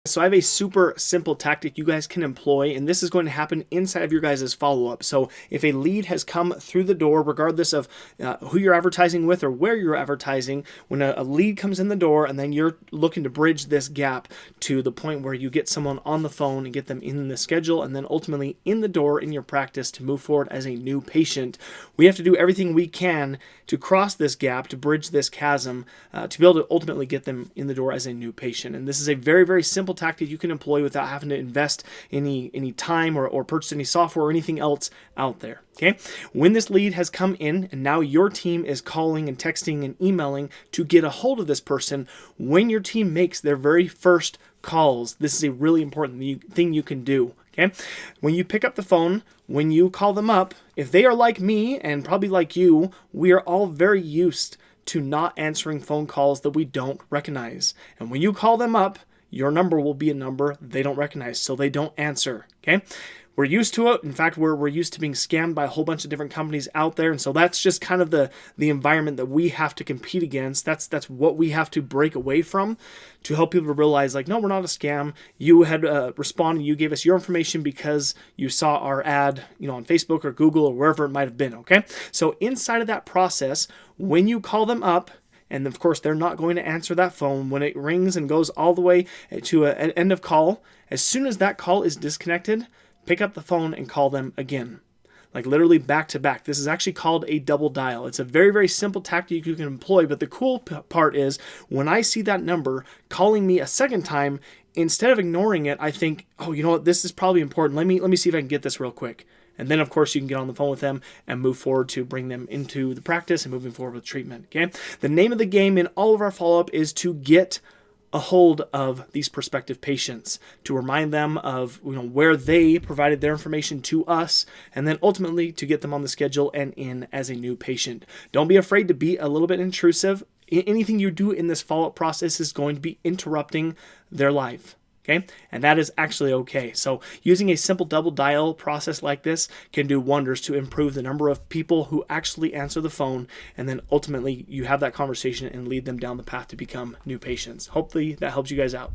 So I have a super simple tactic you guys can employ, and this is going to happen inside of your guys' follow-up. So if a lead has come through the door, regardless of who you're advertising with or where you're advertising, when a lead comes in the door and then you're looking to bridge this gap to the point where you get someone on the phone and get them in the schedule and then ultimately in the door in your practice to move forward as a new patient, we have to do everything we can to cross this gap, to bridge this chasm, to be able to ultimately get them in the door as a new patient. And this is a very, very simple tactic you can employ without having to invest any time or purchase any software or anything else out there. Okay, when this lead has come in and now your team is calling and texting and emailing to get a hold of this person, when your team makes their very first calls, this is a really important thing you can do. Okay, when you pick up the phone, when you call them up, if they are like me and probably like you, we are all very used to not answering phone calls that we don't recognize. And when you call them up, your number will be a number they don't recognize, so they don't answer. Okay, we're used to it. In fact, we're used to being scammed by a whole bunch of different companies out there, and so that's just kind of the environment that we have to compete against. That's what we have to break away from to help people realize, like, no, we're not a scam. You had responded, you gave us your information because you saw our ad, on Facebook or Google or wherever it might have been. Okay, so inside of that process, when you call them up, and of course, they're not going to answer that phone when it rings and goes all the way to an end of call. As soon as that call is disconnected, pick up the phone and call them again. Like literally back to back. This is actually called a double dial. It's a very, very simple tactic you can employ, but the cool part is when I see that number calling me a second time, instead of ignoring it, I think, oh, you know what, this is probably important. Let me see if I can get this real quick. And then, of course, you can get on the phone with them and move forward to bring them into the practice and moving forward with treatment. Okay. The name of the game in all of our follow-up is to get a hold of these prospective patients, to remind them of where they provided their information to us, and then ultimately to get them on the schedule and in as a new patient. Don't be afraid to be a little bit intrusive. Anything you do in this follow-up process is going to be interrupting their life. Okay, and that is actually okay. So using a simple double dial process like this can do wonders to improve the number of people who actually answer the phone, and then ultimately you have that conversation and lead them down the path to become new patients. Hopefully that helps you guys out.